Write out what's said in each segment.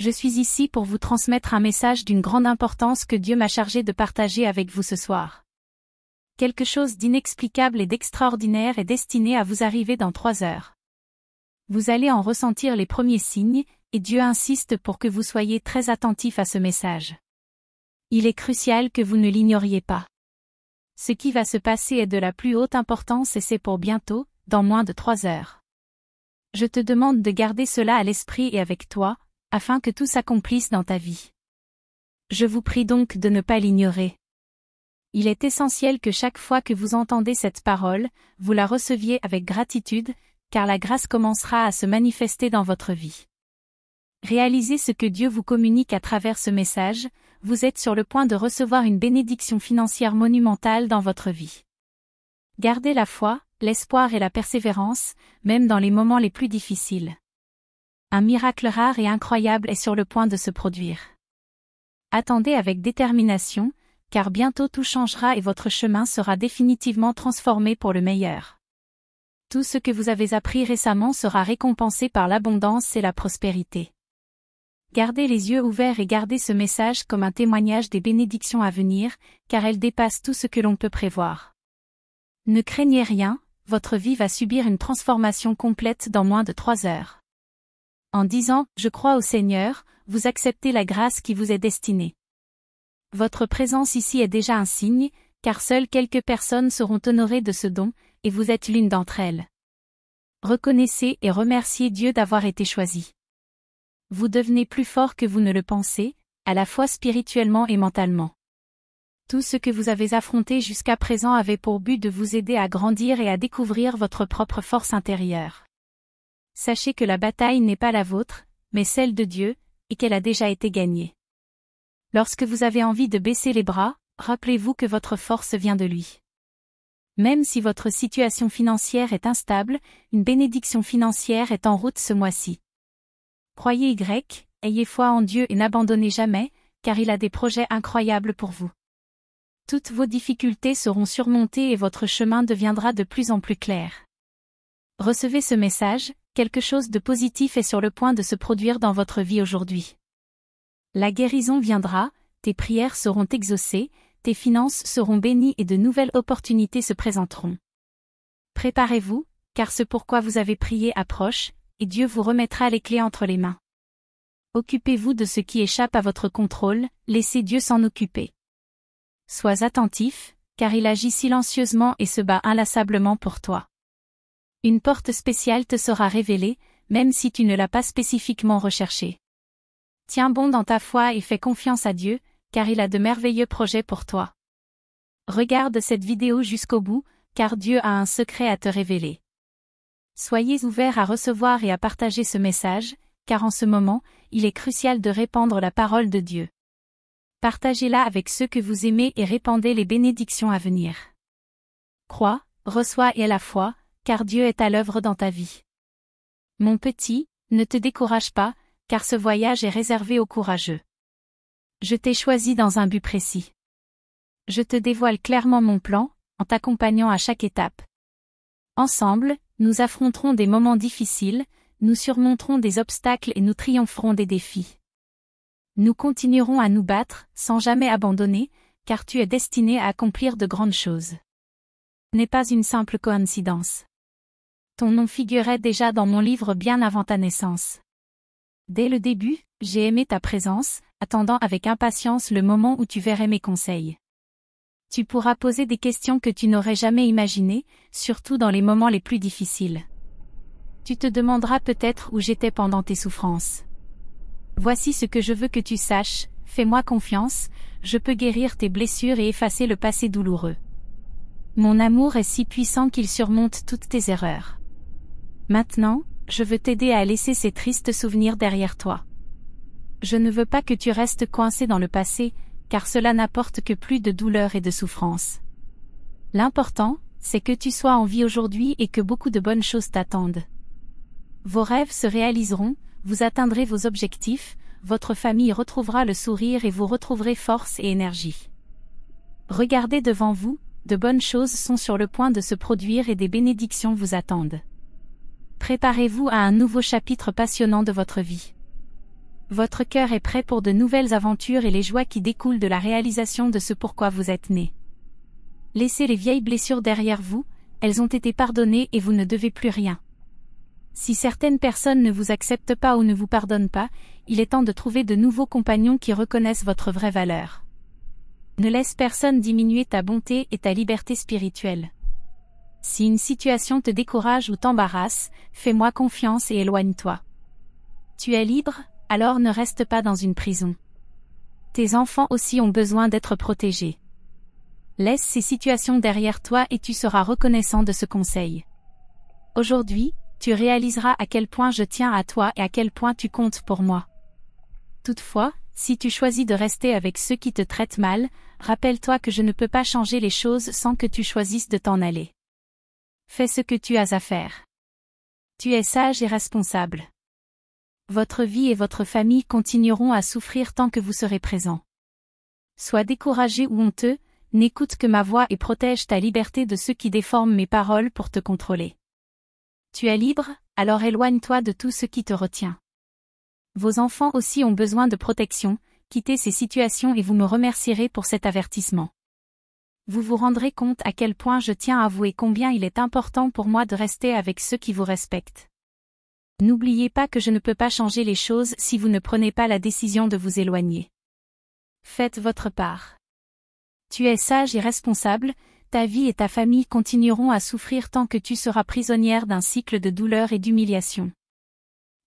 Je suis ici pour vous transmettre un message d'une grande importance que Dieu m'a chargé de partager avec vous ce soir. Quelque chose d'inexplicable et d'extraordinaire est destiné à vous arriver dans 3 heures. Vous allez en ressentir les premiers signes, et Dieu insiste pour que vous soyez très attentifs à ce message. Il est crucial que vous ne l'ignoriez pas. Ce qui va se passer est de la plus haute importance et c'est pour bientôt, dans moins de 3 heures. Je te demande de garder cela à l'esprit et avec toi, afin que tout s'accomplisse dans ta vie. Je vous prie donc de ne pas l'ignorer. Il est essentiel que chaque fois que vous entendez cette parole, vous la receviez avec gratitude, car la grâce commencera à se manifester dans votre vie. Réalisez ce que Dieu vous communique à travers ce message, vous êtes sur le point de recevoir une bénédiction financière monumentale dans votre vie. Gardez la foi, l'espoir et la persévérance, même dans les moments les plus difficiles. Un miracle rare et incroyable est sur le point de se produire. Attendez avec détermination, car bientôt tout changera et votre chemin sera définitivement transformé pour le meilleur. Tout ce que vous avez appris récemment sera récompensé par l'abondance et la prospérité. Gardez les yeux ouverts et gardez ce message comme un témoignage des bénédictions à venir, car elles dépassent tout ce que l'on peut prévoir. Ne craignez rien, votre vie va subir une transformation complète dans moins de 3 heures. En disant « Je crois au Seigneur », vous acceptez la grâce qui vous est destinée. Votre présence ici est déjà un signe, car seules quelques personnes seront honorées de ce don, et vous êtes l'une d'entre elles. Reconnaissez et remerciez Dieu d'avoir été choisi. Vous devenez plus fort que vous ne le pensez, à la fois spirituellement et mentalement. Tout ce que vous avez affronté jusqu'à présent avait pour but de vous aider à grandir et à découvrir votre propre force intérieure. Sachez que la bataille n'est pas la vôtre, mais celle de Dieu, et qu'elle a déjà été gagnée. Lorsque vous avez envie de baisser les bras, rappelez-vous que votre force vient de lui. Même si votre situation financière est instable, une bénédiction financière est en route ce mois-ci. Croyez ayez foi en Dieu et n'abandonnez jamais, car il a des projets incroyables pour vous. Toutes vos difficultés seront surmontées et votre chemin deviendra de plus en plus clair. Recevez ce message, quelque chose de positif est sur le point de se produire dans votre vie aujourd'hui. La guérison viendra, tes prières seront exaucées, tes finances seront bénies et de nouvelles opportunités se présenteront. Préparez-vous, car ce pourquoi vous avez prié approche, et Dieu vous remettra les clés entre les mains. Occupez-vous de ce qui échappe à votre contrôle, laissez Dieu s'en occuper. Sois attentif, car il agit silencieusement et se bat inlassablement pour toi. Une porte spéciale te sera révélée, même si tu ne l'as pas spécifiquement recherchée. Tiens bon dans ta foi et fais confiance à Dieu, car il a de merveilleux projets pour toi. Regarde cette vidéo jusqu'au bout, car Dieu a un secret à te révéler. Soyez ouverts à recevoir et à partager ce message, car en ce moment, il est crucial de répandre la parole de Dieu. Partagez-la avec ceux que vous aimez et répandez les bénédictions à venir. Crois, reçois et aie la foi, car Dieu est à l'œuvre dans ta vie. Mon petit, ne te décourage pas, car ce voyage est réservé aux courageux. Je t'ai choisi dans un but précis. Je te dévoile clairement mon plan, en t'accompagnant à chaque étape. Ensemble, nous affronterons des moments difficiles, nous surmonterons des obstacles et nous triompherons des défis. Nous continuerons à nous battre, sans jamais abandonner, car tu es destiné à accomplir de grandes choses. Ce n'est pas une simple coïncidence. Ton nom figurait déjà dans mon livre bien avant ta naissance. Dès le début, j'ai aimé ta présence, attendant avec impatience le moment où tu verrais mes conseils. Tu pourras poser des questions que tu n'aurais jamais imaginées, surtout dans les moments les plus difficiles. Tu te demanderas peut-être où j'étais pendant tes souffrances. Voici ce que je veux que tu saches, fais-moi confiance, je peux guérir tes blessures et effacer le passé douloureux. Mon amour est si puissant qu'il surmonte toutes tes erreurs. Maintenant, je veux t'aider à laisser ces tristes souvenirs derrière toi. Je ne veux pas que tu restes coincé dans le passé, car cela n'apporte que plus de douleur et de souffrance. L'important, c'est que tu sois en vie aujourd'hui et que beaucoup de bonnes choses t'attendent. Vos rêves se réaliseront, vous atteindrez vos objectifs, votre famille retrouvera le sourire et vous retrouverez force et énergie. Regardez devant vous, de bonnes choses sont sur le point de se produire et des bénédictions vous attendent. Préparez-vous à un nouveau chapitre passionnant de votre vie. Votre cœur est prêt pour de nouvelles aventures et les joies qui découlent de la réalisation de ce pourquoi vous êtes né. Laissez les vieilles blessures derrière vous, elles ont été pardonnées et vous ne devez plus rien. Si certaines personnes ne vous acceptent pas ou ne vous pardonnent pas, il est temps de trouver de nouveaux compagnons qui reconnaissent votre vraie valeur. Ne laisse personne diminuer ta bonté et ta liberté spirituelle. Si une situation te décourage ou t'embarrasse, fais-moi confiance et éloigne-toi. Tu es libre, alors ne reste pas dans une prison. Tes enfants aussi ont besoin d'être protégés. Laisse ces situations derrière toi et tu seras reconnaissant de ce conseil. Aujourd'hui, tu réaliseras à quel point je tiens à toi et à quel point tu comptes pour moi. Toutefois, si tu choisis de rester avec ceux qui te traitent mal, rappelle-toi que je ne peux pas changer les choses sans que tu choisisses de t'en aller. Fais ce que tu as à faire. Tu es sage et responsable. Votre vie et votre famille continueront à souffrir tant que vous serez présent. Sois découragé ou honteux, n'écoute que ma voix et protège ta liberté de ceux qui déforment mes paroles pour te contrôler. Tu es libre, alors éloigne-toi de tout ce qui te retient. Vos enfants aussi ont besoin de protection, quittez ces situations et vous me remercierez pour cet avertissement. Vous vous rendrez compte à quel point je tiens à vous et combien il est important pour moi de rester avec ceux qui vous respectent. N'oubliez pas que je ne peux pas changer les choses si vous ne prenez pas la décision de vous éloigner. Faites votre part. Tu es sage et responsable, ta vie et ta famille continueront à souffrir tant que tu seras prisonnière d'un cycle de douleur et d'humiliation.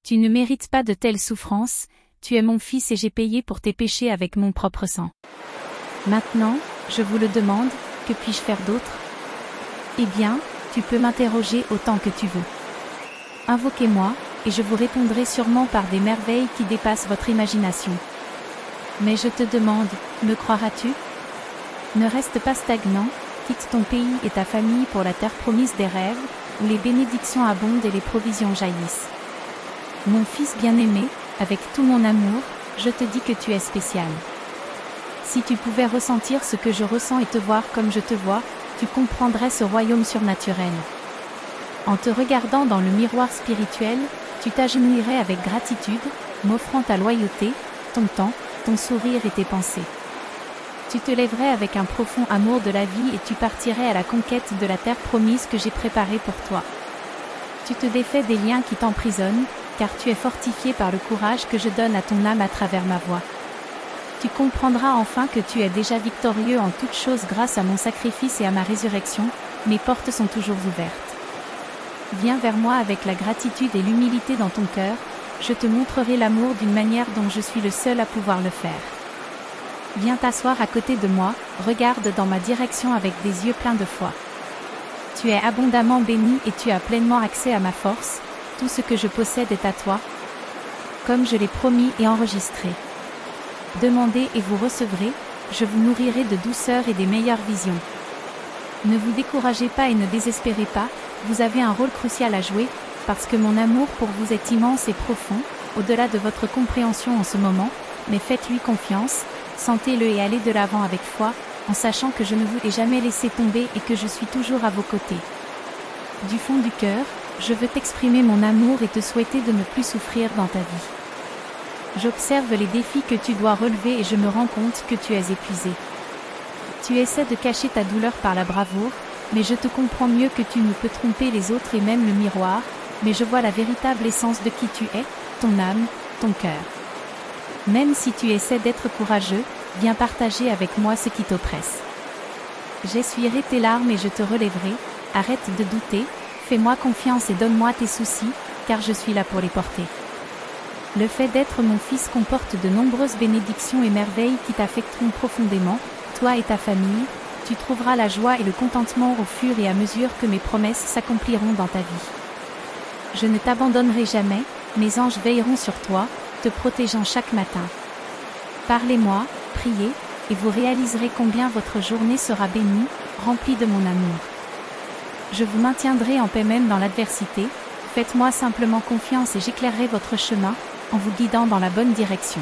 Tu ne mérites pas de telles souffrances, tu es mon fils et j'ai payé pour tes péchés avec mon propre sang. Maintenant, je vous le demande, que puis-je faire d'autre? Eh bien, tu peux m'interroger autant que tu veux. Invoquez-moi, et je vous répondrai sûrement par des merveilles qui dépassent votre imagination. Mais je te demande, me croiras-tu? Ne reste pas stagnant, quitte ton pays et ta famille pour la terre promise des rêves, où les bénédictions abondent et les provisions jaillissent. Mon fils bien-aimé, avec tout mon amour, je te dis que tu es spécial. Si tu pouvais ressentir ce que je ressens et te voir comme je te vois, tu comprendrais ce royaume surnaturel. En te regardant dans le miroir spirituel, tu t'agenouillerais avec gratitude, m'offrant ta loyauté, ton temps, ton sourire et tes pensées. Tu te lèverais avec un profond amour de la vie et tu partirais à la conquête de la terre promise que j'ai préparée pour toi. Tu te défais des liens qui t'emprisonnent, car tu es fortifié par le courage que je donne à ton âme à travers ma voix. Tu comprendras enfin que tu es déjà victorieux en toutes choses grâce à mon sacrifice et à ma résurrection, mes portes sont toujours ouvertes. Viens vers moi avec la gratitude et l'humilité dans ton cœur, je te montrerai l'amour d'une manière dont je suis le seul à pouvoir le faire. Viens t'asseoir à côté de moi, regarde dans ma direction avec des yeux pleins de foi. Tu es abondamment béni et tu as pleinement accès à ma force, tout ce que je possède est à toi, comme je l'ai promis et enregistré. Demandez et vous recevrez, je vous nourrirai de douceur et des meilleures visions. Ne vous découragez pas et ne désespérez pas, vous avez un rôle crucial à jouer, parce que mon amour pour vous est immense et profond, au-delà de votre compréhension en ce moment, mais faites-lui confiance, sentez-le et allez de l'avant avec foi, en sachant que je ne vous ai jamais laissé tomber et que je suis toujours à vos côtés. Du fond du cœur, je veux t'exprimer mon amour et te souhaiter de ne plus souffrir dans ta vie. J'observe les défis que tu dois relever et je me rends compte que tu es épuisé. Tu essaies de cacher ta douleur par la bravoure, mais je te comprends mieux que tu ne peux tromper les autres et même le miroir, mais je vois la véritable essence de qui tu es, ton âme, ton cœur. Même si tu essaies d'être courageux, viens partager avec moi ce qui t'oppresse. J'essuierai tes larmes et je te relèverai, arrête de douter, fais-moi confiance et donne-moi tes soucis, car je suis là pour les porter. Le fait d'être mon fils comporte de nombreuses bénédictions et merveilles qui t'affecteront profondément, toi et ta famille, tu trouveras la joie et le contentement au fur et à mesure que mes promesses s'accompliront dans ta vie. Je ne t'abandonnerai jamais, mes anges veilleront sur toi, te protégeant chaque matin. Parlez-moi, priez, et vous réaliserez combien votre journée sera bénie, remplie de mon amour. Je vous maintiendrai en paix même dans l'adversité, faites-moi simplement confiance et j'éclairerai votre chemin, en vous guidant dans la bonne direction.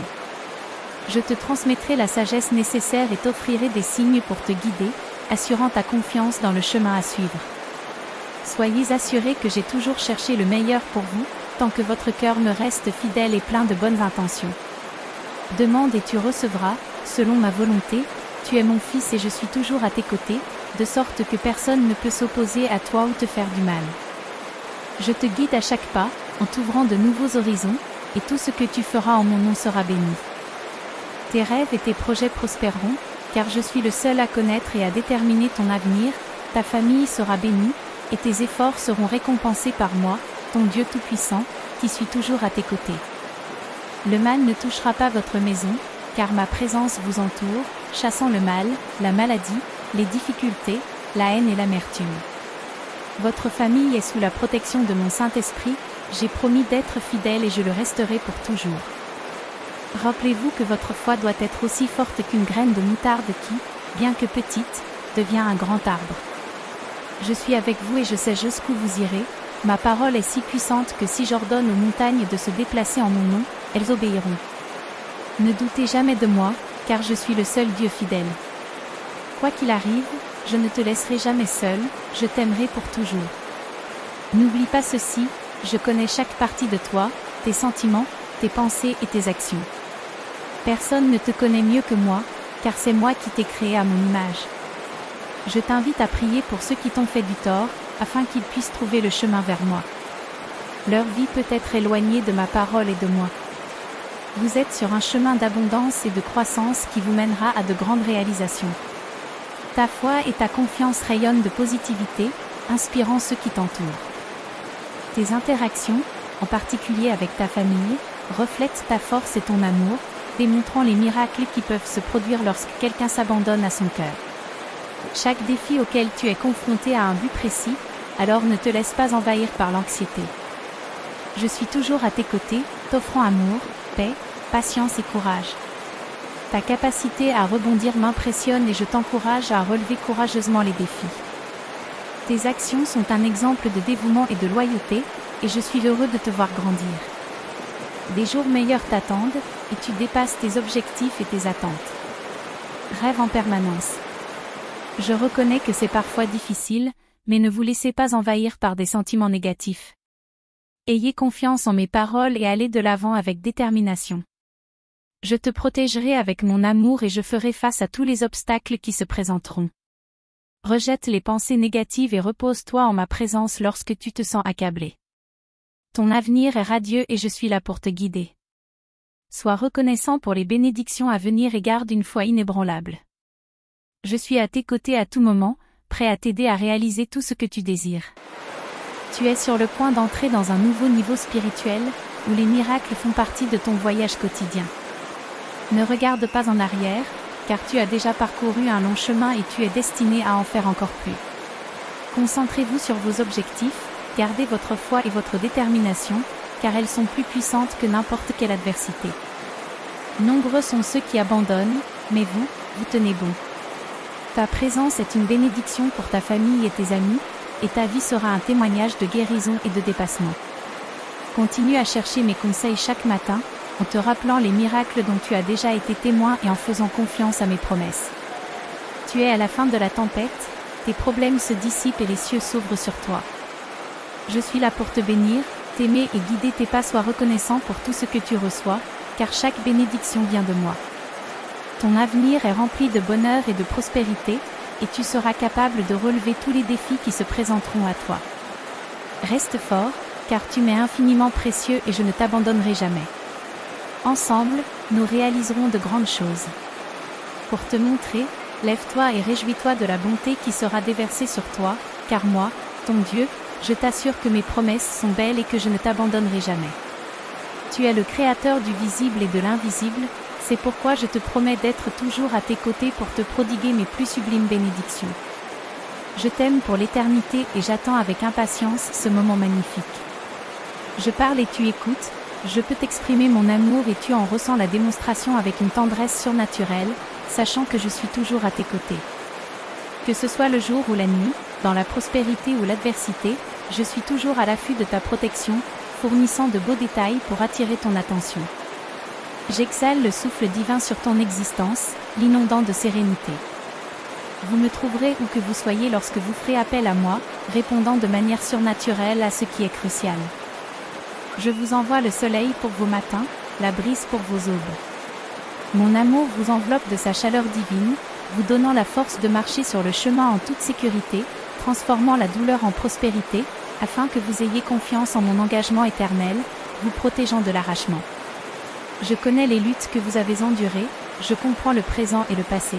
Je te transmettrai la sagesse nécessaire et t'offrirai des signes pour te guider, assurant ta confiance dans le chemin à suivre. Soyez assurés que j'ai toujours cherché le meilleur pour vous, tant que votre cœur me reste fidèle et plein de bonnes intentions. Demande et tu recevras, selon ma volonté, tu es mon fils et je suis toujours à tes côtés, de sorte que personne ne peut s'opposer à toi ou te faire du mal. Je te guide à chaque pas, en t'ouvrant de nouveaux horizons, et tout ce que tu feras en mon nom sera béni. Tes rêves et tes projets prospéreront, car je suis le seul à connaître et à déterminer ton avenir, ta famille sera bénie, et tes efforts seront récompensés par moi, ton Dieu Tout-Puissant, qui suis toujours à tes côtés. Le mal ne touchera pas votre maison, car ma présence vous entoure, chassant le mal, la maladie, les difficultés, la haine et l'amertume. Votre famille est sous la protection de mon Saint-Esprit, j'ai promis d'être fidèle et je le resterai pour toujours. Rappelez-vous que votre foi doit être aussi forte qu'une graine de moutarde qui, bien que petite, devient un grand arbre. Je suis avec vous et je sais jusqu'où vous irez, ma parole est si puissante que si j'ordonne aux montagnes de se déplacer en mon nom, elles obéiront. Ne doutez jamais de moi, car je suis le seul Dieu fidèle. Quoi qu'il arrive, je ne te laisserai jamais seul, je t'aimerai pour toujours. N'oublie pas ceci, je connais chaque partie de toi, tes sentiments, tes pensées et tes actions. Personne ne te connaît mieux que moi, car c'est moi qui t'ai créé à mon image. Je t'invite à prier pour ceux qui t'ont fait du tort, afin qu'ils puissent trouver le chemin vers moi. Leur vie peut être éloignée de ma parole et de moi. Vous êtes sur un chemin d'abondance et de croissance qui vous mènera à de grandes réalisations. Ta foi et ta confiance rayonnent de positivité, inspirant ceux qui t'entourent. Tes interactions, en particulier avec ta famille, reflètent ta force et ton amour, démontrant les miracles qui peuvent se produire lorsque quelqu'un s'abandonne à son cœur. Chaque défi auquel tu es confronté a un but précis, alors ne te laisse pas envahir par l'anxiété. Je suis toujours à tes côtés, t'offrant amour, paix, patience et courage. Ta capacité à rebondir m'impressionne et je t'encourage à relever courageusement les défis. Tes actions sont un exemple de dévouement et de loyauté, et je suis heureux de te voir grandir. Des jours meilleurs t'attendent, et tu dépasses tes objectifs et tes attentes. Rêve en permanence. Je reconnais que c'est parfois difficile, mais ne vous laissez pas envahir par des sentiments négatifs. Ayez confiance en mes paroles et allez de l'avant avec détermination. Je te protégerai avec mon amour et je ferai face à tous les obstacles qui se présenteront. Rejette les pensées négatives et repose-toi en ma présence lorsque tu te sens accablé. Ton avenir est radieux et je suis là pour te guider. Sois reconnaissant pour les bénédictions à venir et garde une foi inébranlable. Je suis à tes côtés à tout moment, prêt à t'aider à réaliser tout ce que tu désires. Tu es sur le point d'entrer dans un nouveau niveau spirituel, où les miracles font partie de ton voyage quotidien. Ne regarde pas en arrière, car tu as déjà parcouru un long chemin et tu es destiné à en faire encore plus. Concentrez-vous sur vos objectifs, gardez votre foi et votre détermination, car elles sont plus puissantes que n'importe quelle adversité. Nombreux sont ceux qui abandonnent, mais vous tenez bon. Ta présence est une bénédiction pour ta famille et tes amis, et ta vie sera un témoignage de guérison et de dépassement. Continue à chercher mes conseils chaque matin, en te rappelant les miracles dont tu as déjà été témoin et en faisant confiance à mes promesses. Tu es à la fin de la tempête, tes problèmes se dissipent et les cieux s'ouvrent sur toi. Je suis là pour te bénir, t'aimer et guider tes pas. Sois reconnaissant pour tout ce que tu reçois, car chaque bénédiction vient de moi. Ton avenir est rempli de bonheur et de prospérité, et tu seras capable de relever tous les défis qui se présenteront à toi. Reste fort, car tu m'es infiniment précieux et je ne t'abandonnerai jamais. Ensemble, nous réaliserons de grandes choses. Pour te montrer, lève-toi et réjouis-toi de la bonté qui sera déversée sur toi, car moi, ton Dieu, je t'assure que mes promesses sont belles et que je ne t'abandonnerai jamais. Tu es le créateur du visible et de l'invisible, c'est pourquoi je te promets d'être toujours à tes côtés pour te prodiguer mes plus sublimes bénédictions. Je t'aime pour l'éternité et j'attends avec impatience ce moment magnifique. Je parle et tu écoutes, je peux t'exprimer mon amour et tu en ressens la démonstration avec une tendresse surnaturelle, sachant que je suis toujours à tes côtés. Que ce soit le jour ou la nuit, dans la prospérité ou l'adversité, je suis toujours à l'affût de ta protection, fournissant de beaux détails pour attirer ton attention. J'exhale le souffle divin sur ton existence, l'inondant de sérénité. Vous me trouverez où que vous soyez lorsque vous ferez appel à moi, répondant de manière surnaturelle à ce qui est crucial. Je vous envoie le soleil pour vos matins, la brise pour vos aubes. Mon amour vous enveloppe de sa chaleur divine, vous donnant la force de marcher sur le chemin en toute sécurité, transformant la douleur en prospérité, afin que vous ayez confiance en mon engagement éternel, vous protégeant de l'arrachement. Je connais les luttes que vous avez endurées, je comprends le présent et le passé.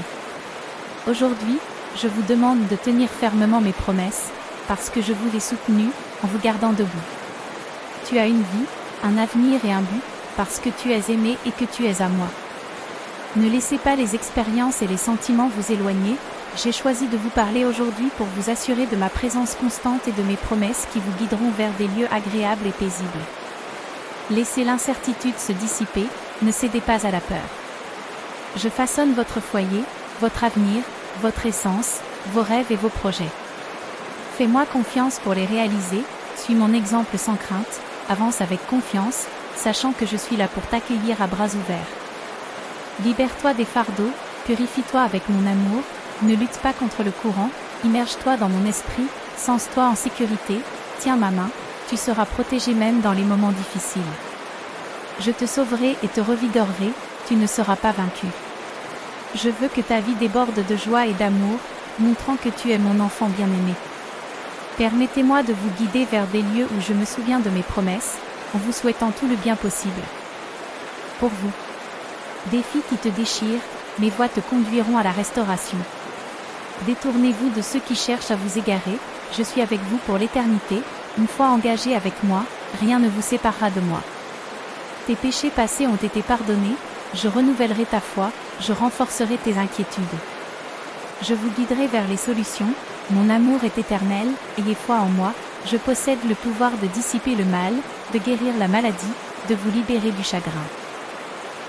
Aujourd'hui, je vous demande de tenir fermement mes promesses, parce que je vous ai soutenu, en vous gardant debout. Tu as une vie, un avenir et un but, parce que tu es aimé et que tu es à moi. Ne laissez pas les expériences et les sentiments vous éloigner, j'ai choisi de vous parler aujourd'hui pour vous assurer de ma présence constante et de mes promesses qui vous guideront vers des lieux agréables et paisibles. Laissez l'incertitude se dissiper, ne cédez pas à la peur. Je façonne votre foyer, votre avenir, votre essence, vos rêves et vos projets. Fais-moi confiance pour les réaliser, suis mon exemple sans crainte, avance avec confiance, sachant que je suis là pour t'accueillir à bras ouverts. Libère-toi des fardeaux, purifie-toi avec mon amour, ne lutte pas contre le courant, immerge-toi dans mon esprit, sens-toi en sécurité, tiens ma main, tu seras protégé même dans les moments difficiles. Je te sauverai et te revigorerai, tu ne seras pas vaincu. Je veux que ta vie déborde de joie et d'amour, montrant que tu es mon enfant bien-aimé. Permettez-moi de vous guider vers des lieux où je me souviens de mes promesses, en vous souhaitant tout le bien possible. Pour vous. Défis qui te déchirent, mes voies te conduiront à la restauration. Détournez-vous de ceux qui cherchent à vous égarer, je suis avec vous pour l'éternité, une fois engagé avec moi, rien ne vous séparera de moi. Tes péchés passés ont été pardonnés, je renouvellerai ta foi, je renforcerai tes inquiétudes. Je vous guiderai vers les solutions, mon amour est éternel, ayez foi en moi, je possède le pouvoir de dissiper le mal, de guérir la maladie, de vous libérer du chagrin.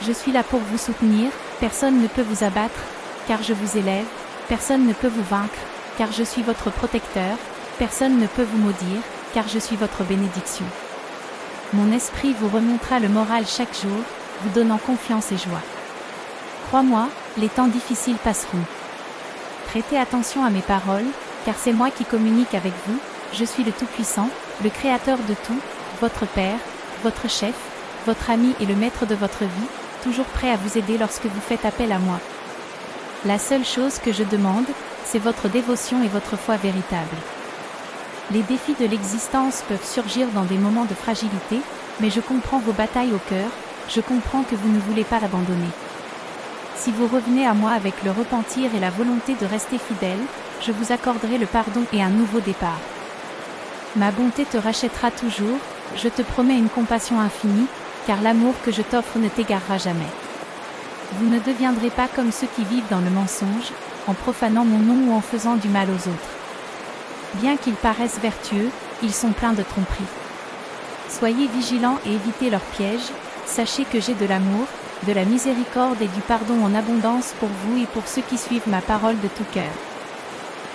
Je suis là pour vous soutenir, personne ne peut vous abattre, car je vous élève, personne ne peut vous vaincre, car je suis votre protecteur, personne ne peut vous maudire, car je suis votre bénédiction. Mon esprit vous remontera le moral chaque jour, vous donnant confiance et joie. Crois-moi, les temps difficiles passeront. Prêtez attention à mes paroles, car c'est moi qui communique avec vous, je suis le Tout-Puissant, le Créateur de tout, votre Père, votre Chef, votre ami et le Maître de votre vie, toujours prêt à vous aider lorsque vous faites appel à moi. La seule chose que je demande, c'est votre dévotion et votre foi véritable. Les défis de l'existence peuvent surgir dans des moments de fragilité, mais je comprends vos batailles au cœur, je comprends que vous ne voulez pas l'abandonner. Si vous revenez à moi avec le repentir et la volonté de rester fidèle, je vous accorderai le pardon et un nouveau départ. Ma bonté te rachètera toujours, je te promets une compassion infinie, car l'amour que je t'offre ne t'égarera jamais. Vous ne deviendrez pas comme ceux qui vivent dans le mensonge, en profanant mon nom ou en faisant du mal aux autres. Bien qu'ils paraissent vertueux, ils sont pleins de tromperies. Soyez vigilants et évitez leurs pièges, sachez que j'ai de l'amour, de la miséricorde et du pardon en abondance pour vous et pour ceux qui suivent ma parole de tout cœur.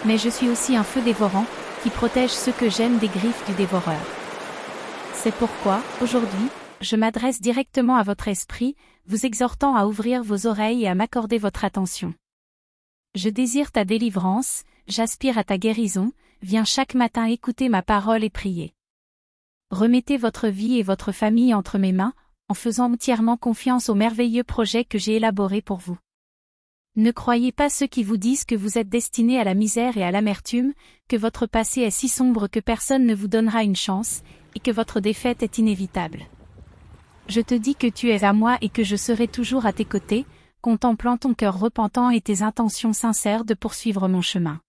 Mais je suis aussi un feu dévorant, qui protège ceux que j'aime des griffes du dévoreur. C'est pourquoi, aujourd'hui, je m'adresse directement à votre esprit, vous exhortant à ouvrir vos oreilles et à m'accorder votre attention. Je désire ta délivrance, j'aspire à ta guérison, viens chaque matin écouter ma parole et prier. Remettez votre vie et votre famille entre mes mains, en faisant entièrement confiance au merveilleux projet que j'ai élaboré pour vous. Ne croyez pas ceux qui vous disent que vous êtes destinés à la misère et à l'amertume, que votre passé est si sombre que personne ne vous donnera une chance, et que votre défaite est inévitable. Je te dis que tu es à moi et que je serai toujours à tes côtés, contemplant ton cœur repentant et tes intentions sincères de poursuivre mon chemin.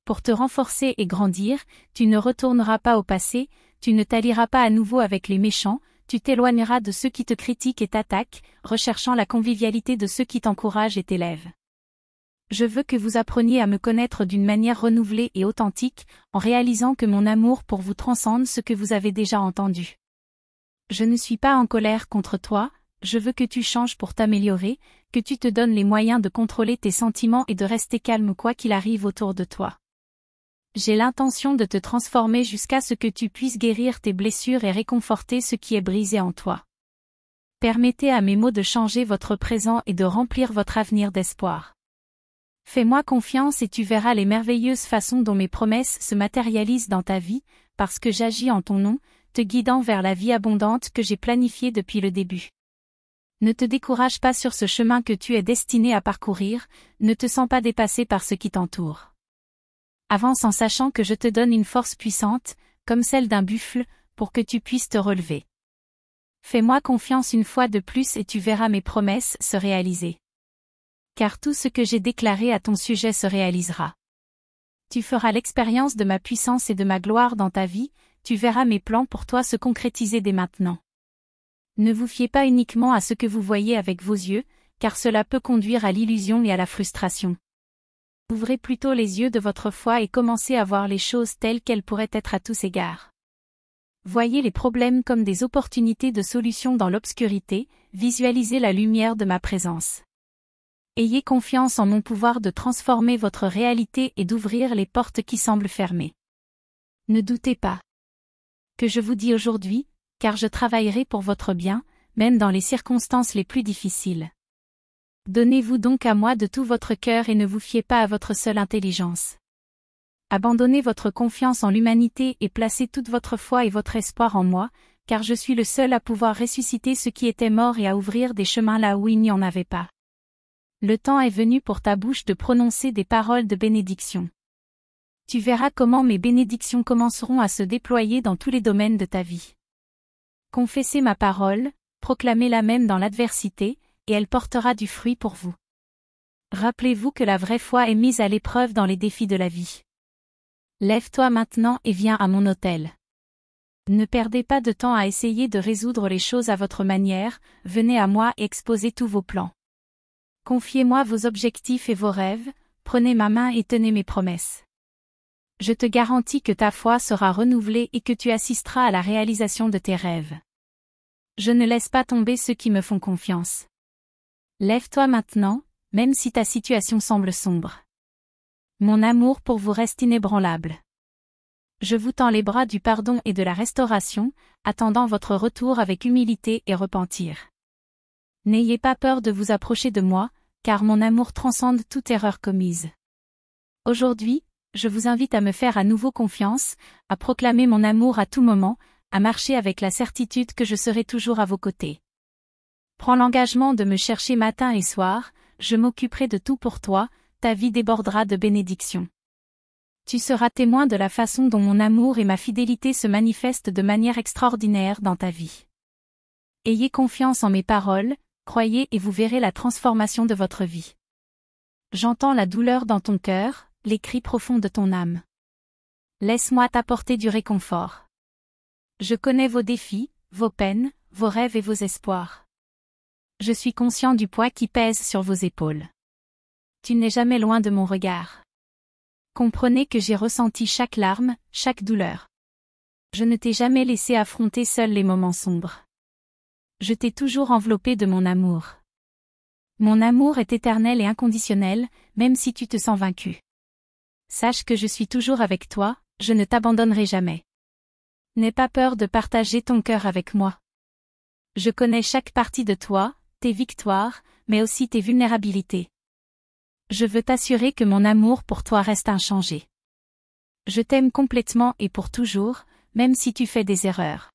Pour te renforcer et grandir, tu ne retourneras pas au passé, tu ne t'allieras pas à nouveau avec les méchants, tu t'éloigneras de ceux qui te critiquent et t'attaquent, recherchant la convivialité de ceux qui t'encouragent et t'élèvent. Je veux que vous appreniez à me connaître d'une manière renouvelée et authentique, en réalisant que mon amour pour vous transcende ce que vous avez déjà entendu. Je ne suis pas en colère contre toi, je veux que tu changes pour t'améliorer, que tu te donnes les moyens de contrôler tes sentiments et de rester calme quoi qu'il arrive autour de toi. J'ai l'intention de te transformer jusqu'à ce que tu puisses guérir tes blessures et réconforter ce qui est brisé en toi. Permettez à mes mots de changer votre présent et de remplir votre avenir d'espoir. Fais-moi confiance et tu verras les merveilleuses façons dont mes promesses se matérialisent dans ta vie, parce que j'agis en ton nom, te guidant vers la vie abondante que j'ai planifiée depuis le début. Ne te décourage pas sur ce chemin que tu es destiné à parcourir, ne te sens pas dépassé par ce qui t'entoure. Avance en sachant que je te donne une force puissante, comme celle d'un buffle, pour que tu puisses te relever. Fais-moi confiance une fois de plus et tu verras mes promesses se réaliser. Car tout ce que j'ai déclaré à ton sujet se réalisera. Tu feras l'expérience de ma puissance et de ma gloire dans ta vie, tu verras mes plans pour toi se concrétiser dès maintenant. Ne vous fiez pas uniquement à ce que vous voyez avec vos yeux, car cela peut conduire à l'illusion et à la frustration. Ouvrez plutôt les yeux de votre foi et commencez à voir les choses telles qu'elles pourraient être à tous égards. Voyez les problèmes comme des opportunités de solution dans l'obscurité, visualisez la lumière de ma présence. Ayez confiance en mon pouvoir de transformer votre réalité et d'ouvrir les portes qui semblent fermées. Ne doutez pas. Que je vous dis aujourd'hui, car je travaillerai pour votre bien, même dans les circonstances les plus difficiles. Donnez-vous donc à moi de tout votre cœur et ne vous fiez pas à votre seule intelligence. Abandonnez votre confiance en l'humanité et placez toute votre foi et votre espoir en moi, car je suis le seul à pouvoir ressusciter ce qui était mort et à ouvrir des chemins là où il n'y en avait pas. Le temps est venu pour ta bouche de prononcer des paroles de bénédiction. Tu verras comment mes bénédictions commenceront à se déployer dans tous les domaines de ta vie. Confessez ma parole, proclamez-la même dans l'adversité, et elle portera du fruit pour vous. Rappelez-vous que la vraie foi est mise à l'épreuve dans les défis de la vie. Lève-toi maintenant et viens à mon autel. Ne perdez pas de temps à essayer de résoudre les choses à votre manière, venez à moi et exposez tous vos plans. Confiez-moi vos objectifs et vos rêves, prenez ma main et tenez mes promesses. Je te garantis que ta foi sera renouvelée et que tu assisteras à la réalisation de tes rêves. Je ne laisse pas tomber ceux qui me font confiance. Lève-toi maintenant, même si ta situation semble sombre. Mon amour pour vous reste inébranlable. Je vous tends les bras du pardon et de la restauration, attendant votre retour avec humilité et repentir. N'ayez pas peur de vous approcher de moi, car mon amour transcende toute erreur commise. Aujourd'hui, je vous invite à me faire à nouveau confiance, à proclamer mon amour à tout moment, à marcher avec la certitude que je serai toujours à vos côtés. Prends l'engagement de me chercher matin et soir, je m'occuperai de tout pour toi, ta vie débordera de bénédictions. Tu seras témoin de la façon dont mon amour et ma fidélité se manifestent de manière extraordinaire dans ta vie. Ayez confiance en mes paroles, croyez et vous verrez la transformation de votre vie. J'entends la douleur dans ton cœur, les cris profonds de ton âme. Laisse-moi t'apporter du réconfort. Je connais vos défis, vos peines, vos rêves et vos espoirs. Je suis conscient du poids qui pèse sur vos épaules. Tu n'es jamais loin de mon regard. Comprenez que j'ai ressenti chaque larme, chaque douleur. Je ne t'ai jamais laissé affronter seul les moments sombres. Je t'ai toujours enveloppé de mon amour. Mon amour est éternel et inconditionnel, même si tu te sens vaincu. Sache que je suis toujours avec toi, je ne t'abandonnerai jamais. N'aie pas peur de partager ton cœur avec moi. Je connais chaque partie de toi, tes victoires, mais aussi tes vulnérabilités. Je veux t'assurer que mon amour pour toi reste inchangé. Je t'aime complètement et pour toujours, même si tu fais des erreurs.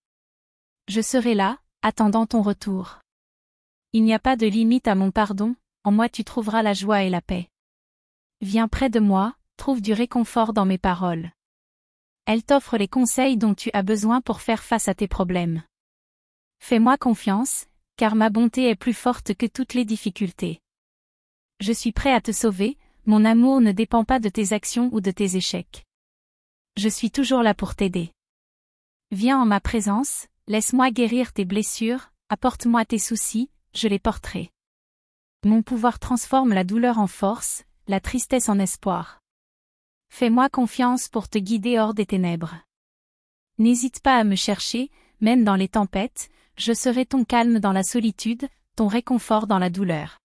Je serai là, attendant ton retour. Il n'y a pas de limite à mon pardon, en moi tu trouveras la joie et la paix. Viens près de moi, trouve du réconfort dans mes paroles. Elles t'offrent les conseils dont tu as besoin pour faire face à tes problèmes. Fais-moi confiance, car ma bonté est plus forte que toutes les difficultés. Je suis prêt à te sauver, mon amour ne dépend pas de tes actions ou de tes échecs. Je suis toujours là pour t'aider. Viens en ma présence, laisse-moi guérir tes blessures, apporte-moi tes soucis, je les porterai. Mon pouvoir transforme la douleur en force, la tristesse en espoir. Fais-moi confiance pour te guider hors des ténèbres. N'hésite pas à me chercher, même dans les tempêtes, je serai ton calme dans la solitude, ton réconfort dans la douleur.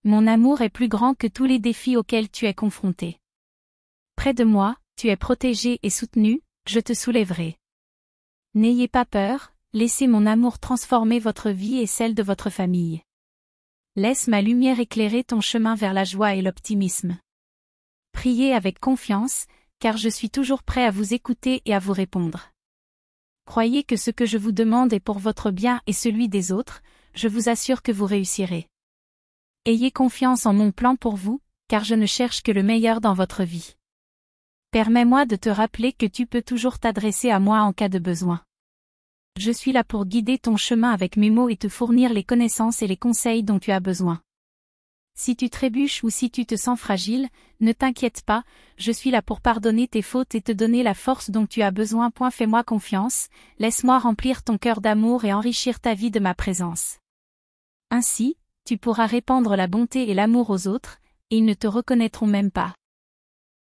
Mon amour est plus grand que tous les défis auxquels tu es confronté. Près de moi, tu es protégé et soutenu, je te soulèverai. N'ayez pas peur, laissez mon amour transformer votre vie et celle de votre famille. Laisse ma lumière éclairer ton chemin vers la joie et l'optimisme. Priez avec confiance, car je suis toujours prêt à vous écouter et à vous répondre. Croyez que ce que je vous demande est pour votre bien et celui des autres, je vous assure que vous réussirez. Ayez confiance en mon plan pour vous, car je ne cherche que le meilleur dans votre vie. Permets-moi de te rappeler que tu peux toujours t'adresser à moi en cas de besoin. Je suis là pour guider ton chemin avec mes mots et te fournir les connaissances et les conseils dont tu as besoin. Si tu trébuches ou si tu te sens fragile, ne t'inquiète pas, je suis là pour pardonner tes fautes et te donner la force dont tu as besoin. Fais-moi confiance, laisse-moi remplir ton cœur d'amour et enrichir ta vie de ma présence. Ainsi, tu pourras répandre la bonté et l'amour aux autres, et ils ne te reconnaîtront même pas.